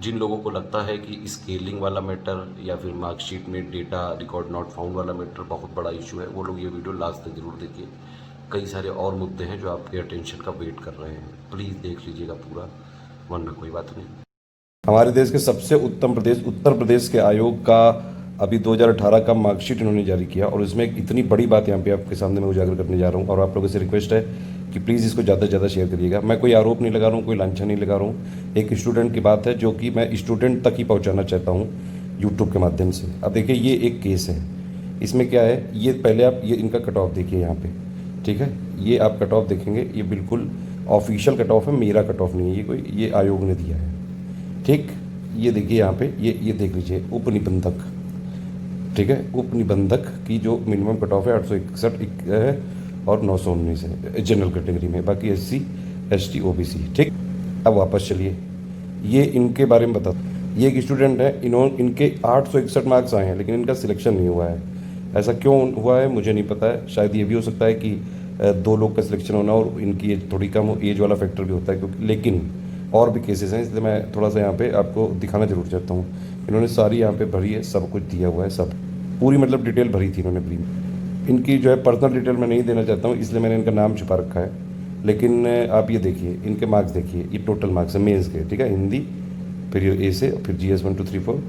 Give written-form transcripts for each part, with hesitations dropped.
जिन लोगों को लगता है कि स्केलिंग वाला मैटर या फिर मार्कशीट में डेटा रिकॉर्ड नॉट फाउंड वाला मैटर बहुत बड़ा इशू है, वो लोग ये वीडियो लास्ट तक ज़रूर देखिए। कई सारे और मुद्दे हैं जो आपके अटेंशन का वेट कर रहे हैं, प्लीज़ देख लीजिएगा पूरा, वरना कोई बात नहीं। हमारे देश के सबसे उत्तम प्रदेश उत्तर प्रदेश के आयोग का अभी 2018 का मार्कशीट इन्होंने जारी किया और इसमें एक इतनी बड़ी बात यहाँ पे आपके सामने मैं उजागर करने जा रहा हूँ और आप लोगों से रिक्वेस्ट है कि प्लीज़ इसको ज़्यादा से ज़्यादा शेयर करिएगा। मैं कोई आरोप नहीं लगा रहा हूँ, कोई लांछन नहीं लगा रहा हूँ, एक स्टूडेंट की बात है जो कि मैं स्टूडेंट तक ही पहुँचाना चाहता हूँ यूट्यूब के माध्यम से। अब देखिए ये एक केस है, इसमें क्या है, ये पहले आप ये इनका कट ऑफ देखिए यहाँ पे, ठीक है। ये आप कट ऑफ देखेंगे, ये बिल्कुल ऑफिशियल कट ऑफ है, मेरा कट ऑफ नहीं है, ये कोई ये आयोग ने दिया है, ठीक। ये देखिए यहाँ पे ये देख लीजिए उपनिबंधक, ठीक है। उपनिबंधक की जो मिनिमम कट ऑफ है 861 है और 919 है जनरल कैटेगरी में, बाकी SC ST OBC, ठीक। अब वापस चलिए, ये इनके बारे में बता, ये एक स्टूडेंट है, इनके 861 मार्क्स आए हैं लेकिन इनका सिलेक्शन नहीं हुआ है। ऐसा क्यों हुआ है मुझे नहीं पता है, शायद ये भी हो सकता है कि 2 लोग का सिलेक्शन होना और इनकी एज थोड़ी कम, एज वाला फैक्टर भी होता है, क्योंकि लेकिन और भी केसेस हैं, इसलिए मैं थोड़ा सा यहाँ पे आपको दिखाना जरूर चाहता हूँ। इन्होंने सारी यहाँ पे भरी है, सब कुछ दिया हुआ है, सब पूरी मतलब डिटेल भरी थी इन्होंने पूरी। इनकी जो है पर्सनल डिटेल मैं नहीं देना चाहता हूँ, इसलिए मैंने इनका नाम छुपा रखा है। लेकिन आप ये देखिए इनके मार्क्स देखिए, ये टोटल मार्क्स है मेंस के, ठीक है। हिंदी, फिर ये ए से, फिर GS 1 2 3 4,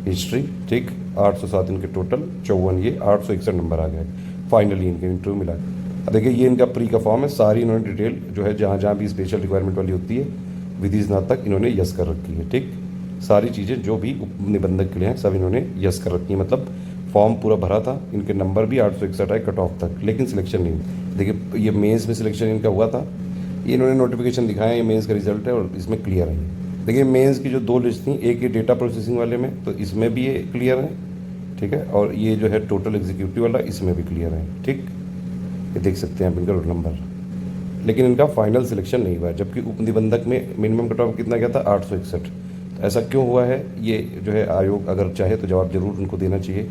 हिस्ट्री, ठीक। 807 इनके टोटल, 54 ये 861 नंबर आ गए फाइनली इनके इंटरव्यू मिला। अब देखिए ये इनका प्री का फॉर्म है, सारी इन्होंने डिटेल जो है जहाँ जहाँ भी स्पेशल रिक्वायरमेंट वाली होती है विधि स्नातक इन्होंने यस कर रखी है, ठीक। सारी चीज़ें जो भी निबंधक के लिए हैं सब इन्होंने यस कर रखी है, मतलब फॉर्म पूरा भरा था, इनके नंबर भी 861 आए कट ऑफ तक, लेकिन सिलेक्शन नहीं हुई। देखिए ये मेंस में सिलेक्शन इनका हुआ था, ये इन्होंने नोटिफिकेशन दिखाया, ये मेंस का रिजल्ट है और इसमें क्लियर है। देखिए मेंस की जो 2 लिस्ट थी, एक ये डेटा प्रोसेसिंग वाले में, तो इसमें भी ये क्लियर है, ठीक है। और ये जो है टोटल एग्जीक्यूटिव वाला, इसमें भी क्लियर है, ठीक। ये देख सकते हैं आप इनका रोल नंबर, लेकिन इनका फाइनल सिलेक्शन नहीं हुआ है, जबकि उपनिबंधक में मिनिमम कट ऑफ कितना गया था 861। तो ऐसा क्यों हुआ है, ये जो है आयोग अगर चाहे तो जवाब जरूर उनको देना चाहिए।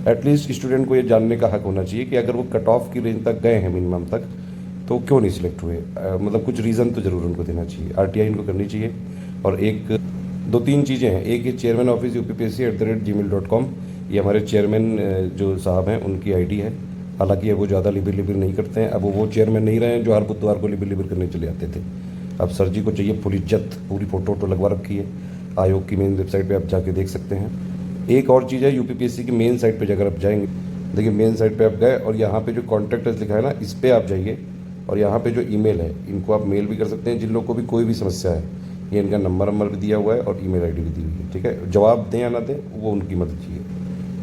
एटलीस्ट स्टूडेंट को ये जानने का हक होना चाहिए कि अगर वो कट ऑफ की रेंज तक गए हैं मिनिमम तक तो क्यों नहीं सिलेक्ट हुए, मतलब कुछ रीज़न तो ज़रूर उनको देना चाहिए, RTI इनको करनी चाहिए। और एक 2-3 चीज़ें हैं, एक ये चेयरमैन ऑफिस UPPSC@gmail.com, ये हमारे चेयरमैन जो साहब हैं उनकी ID है। हालांकि अब वो ज़्यादा लिबिर नहीं करते हैं, अब वो चेयरमैन नहीं रहे हैं जो हर बुधवार को लिबिर करने चले आते थे। अब सर जी को चाहिए फुल इज्जत, पूरी फोटो लगवा रखी है, आयोग की मेन वेबसाइट पे आप जाके देख सकते हैं। एक और चीज़ है, UPPSC की मेन साइट पे जाकर आप जाएंगे, देखिए मेन साइट पे आप गए और यहाँ पे जो कॉन्टैक्ट अस लिखा है ना, इस पर आप जाइए और यहाँ पे जो ईमेल है इनको आप मेल भी कर सकते हैं, जिन लोगों को भी कोई भी समस्या है, ये इनका नंबर भी दिया हुआ है और email ID भी दी हुई है, ठीक है। जवाब दें या ना दें वो उनकी मर्जी है,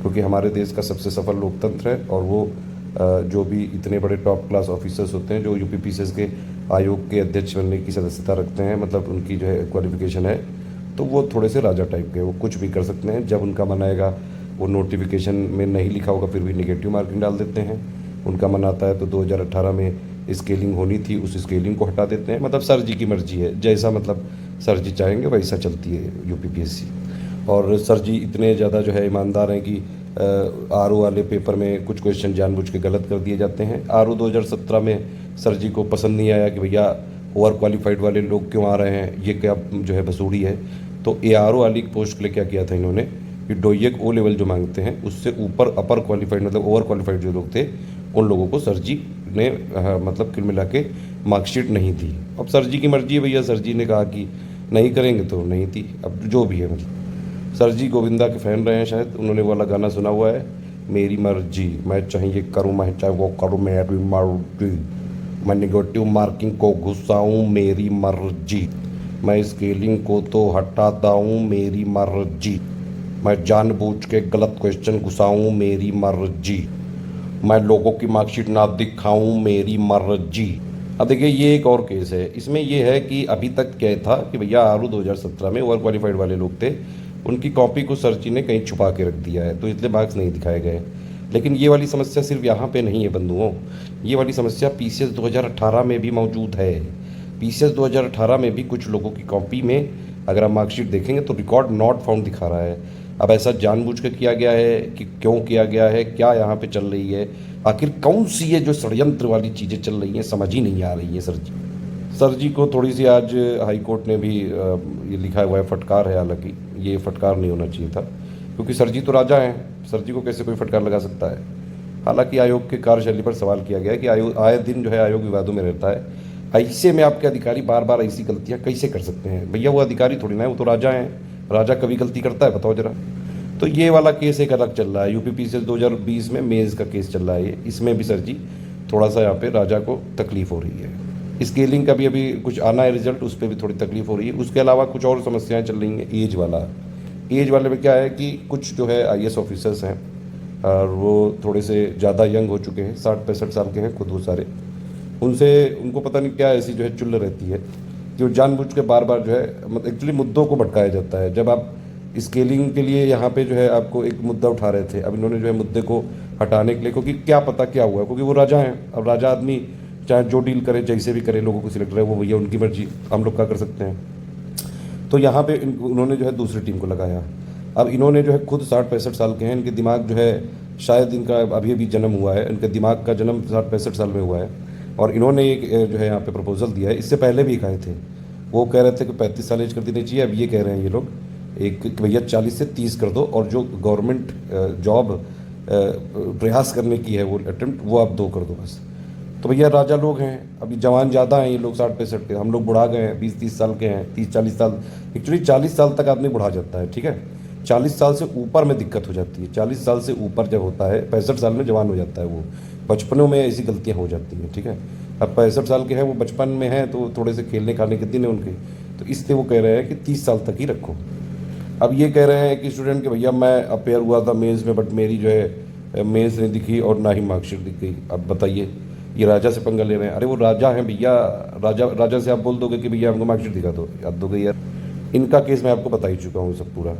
क्योंकि हमारे देश का सबसे सफल लोकतंत्र है और वो जो भी इतने बड़े टॉप क्लास ऑफिसर्स होते हैं जो UPPSC के आयोग के अध्यक्ष बनने की सदस्यता रखते हैं, मतलब उनकी जो है क्वालिफिकेशन है, तो वो थोड़े से राजा टाइप के, वो कुछ भी कर सकते हैं जब उनका मन आएगा। वो नोटिफिकेशन में नहीं लिखा होगा फिर भी नेगेटिव मार्किंग डाल देते हैं, उनका मन आता है तो 2018 में स्केलिंग होनी थी उस स्केलिंग को हटा देते हैं, मतलब सर जी की मर्जी है, जैसा मतलब सर जी चाहेंगे वैसा चलती है UPPSC। और सर जी इतने ज़्यादा जो है ईमानदार हैं कि RO वाले पेपर में कुछ क्वेश्चन जानबूझ के गलत कर दिए जाते हैं। RO 2017 में सर जी को पसंद नहीं आया कि भैया ओवर क्वालिफाइड वाले लोग क्यों आ रहे हैं, ये क्या जो है बसूड़ी है। तो ARO वाली पोस्ट के लिए क्या किया था इन्होंने कि डोइएक O लेवल जो मांगते हैं उससे ऊपर अपर क्वालिफाइड मतलब ओवर क्वालिफाइड जो लोग थे उन लोगों को सर जी ने मतलब कुल मिला के मार्कशीट नहीं दी। अब सर जी की मर्जी है भैया, सर जी ने कहा कि नहीं करेंगे तो नहीं थी, अब जो भी है। मतलब सर जी गोविंदा के फ़ैन रहे हैं शायद, उन्होंने वाला गाना सुना हुआ है, मेरी मर्जी, मैं चाहे ये करूँ मैं चाहे वो करूँ, मेरी मर्जी, मैं नेगेटिव मार्किंग को घुसाऊँ मेरी मर्जी, मैं स्केलिंग को तो हटाता हूँ मेरी मर्जी, मैं जानबूझ के गलत क्वेश्चन घुसाऊँ मेरी मर्जी, मैं लोगों की मार्कशीट ना दिखाऊँ मेरी मर्जी। अब देखिए ये एक और केस है, इसमें ये है कि अभी तक क्या था कि भैया RO 2017 में ओवर क्वालिफाइड वाले लोग थे, उनकी कॉपी को सर जी ने कहीं छुपा के रख दिया है तो इसलिए मार्क्स नहीं दिखाए गए। लेकिन ये वाली समस्या सिर्फ यहाँ पे नहीं है बंधुओं, ये वाली समस्या PCS 2018 में भी मौजूद है। PCS 2018 में भी कुछ लोगों की कॉपी में अगर आप मार्कशीट देखेंगे तो रिकॉर्ड नॉट फाउंड दिखा रहा है। अब ऐसा जानबूझ के किया गया है कि क्यों किया गया है, क्या यहाँ पे चल रही है, आखिर कौन सी ये जो षड्यंत्र वाली चीज़ें चल रही हैं समझ ही नहीं आ रही है। सर जी को थोड़ी सी आज हाई कोर्ट ने भी ये लिखा हुआ है, फटकार है, हालांकि ये फटकार नहीं होना चाहिए था, क्योंकि सर जी तो राजा हैं, सर जी को कैसे कोई फटकार लगा सकता है। हालांकि आयोग के कार्यशैली पर सवाल किया गया है कि आयोग आए दिन जो है आयोग विवादों में रहता है। ऐसे में आपके अधिकारी बार बार ऐसी गलतियां कैसे कर सकते हैं? भैया वो अधिकारी थोड़ी ना है, वो तो राजा हैं। राजा कभी गलती करता है, बताओ जरा। तो ये वाला केस एक अलग चल रहा है, यूपीपीसीएल 2020 में मेंस का केस चल रहा है ये। इसमें भी सर जी थोड़ा सा यहाँ पे राजा को तकलीफ हो रही है। स्केलिंग का भी अभी कुछ आना है रिजल्ट, उस पर भी थोड़ी तकलीफ हो रही है। उसके अलावा कुछ और समस्याएं चल रही हैं। एज वाला, एज वाले में क्या है कि कुछ जो है आईएएस ऑफिसर्स हैं और वो थोड़े से ज़्यादा यंग हो चुके हैं, 60-65 साल के हैं खुद वो सारे। उनसे उनको पता नहीं क्या ऐसी जो है चुल रहती है कि वो जानबूझ के बार बार जो है एक्चुअली मुद्दों को भटकाया जाता है। जब आप स्केलिंग के लिए यहाँ पे जो है आपको एक मुद्दा उठा रहे थे, अब इन्होंने जो है मुद्दे को हटाने के लिए, क्योंकि क्या पता क्या हुआ, क्योंकि वो राजा हैं। अब राजा आदमी चाहे जो डील करे, जैसे भी करे, लोगों को सिलेक्ट रहे, वो भैया उनकी मर्जी, हम लोग क्या कर सकते हैं। तो यहाँ पे उन्होंने जो है दूसरी टीम को लगाया। अब इन्होंने जो है खुद 60-65 साल के हैं, इनके दिमाग जो है शायद इनका अभी अभी जन्म हुआ है, इनके दिमाग का जन्म 60-65 साल में हुआ है। और इन्होंने एक जो है यहाँ पे प्रपोजल दिया है, इससे पहले भी कहे थे, वो कह रहे थे कि 35 साल एज कर देनी चाहिए। अब ये कह रहे हैं ये लोग एक कि भैया 40 से 30 कर दो, और जो गवर्नमेंट जॉब प्रयास करने की है वो अटेम्प्ट, वो आप 2 कर दो बस। तो भैया राजा लोग हैं, अभी जवान ज़्यादा हैं ये लोग, 60-65 के, हम लोग बुढ़ा गए हैं, 20-30 साल के हैं, 30-40 साल। एक्चुअली 40 साल तक आदमी बुढ़ा जाता है, ठीक है। 40 साल से ऊपर में दिक्कत हो जाती है। 40 साल से ऊपर जब होता है, 65 साल में जवान हो जाता है वो। बचपनों में ऐसी गलतियाँ हो जाती हैं, ठीक है। अब 65 साल के हैं, वो बचपन में हैं, तो थोड़े से खेलने खाने के दिन है उनके, तो इसलिए वो कह रहे हैं कि 30 साल तक ही रखो। अब ये कह रहे हैं कि स्टूडेंट के भैया मैं अपेयर हुआ था मेंस में, बट मेरी जो है मेंस नहीं दिखी और ना ही मार्कशीट दिख गई। अब बताइए, ये राजा से पंगा ले रहे हैं। अरे वो राजा हैं भैया, राजा से आप बोल दोगे कि भैया हमको मार्कशीट दिखा दो, याद दोगे यार। इनका केस मैं आपको बता ही चुका हूँ सब पूरा।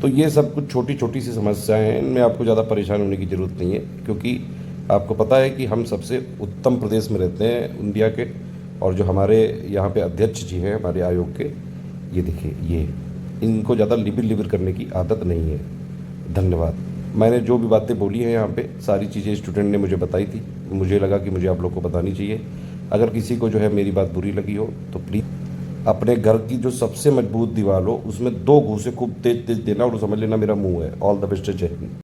तो ये सब कुछ छोटी छोटी सी समस्याएं हैं, इनमें आपको ज़्यादा परेशान होने की ज़रूरत नहीं है, क्योंकि आपको पता है कि हम सबसे उत्तम प्रदेश में रहते हैं इंडिया के। और जो हमारे यहाँ पे अध्यक्ष जी हैं हमारे आयोग के, ये देखिए, ये इनको ज़्यादा लिबिर करने की आदत नहीं है। धन्यवाद। मैंने जो भी बातें बोली हैं यहाँ पे, सारी चीज़ें स्टूडेंट ने मुझे बताई थी, मुझे लगा कि मुझे आप लोग को बतानी चाहिए। अगर किसी को जो है मेरी बात बुरी लगी हो तो प्लीज़ अपने घर की जो सबसे मजबूत दीवार हो उसमें 2 घूंसे खूब तेज तेज देना, और समझ लेना मेरा मुंह है। ऑल द बेस्ट, जय हिंद।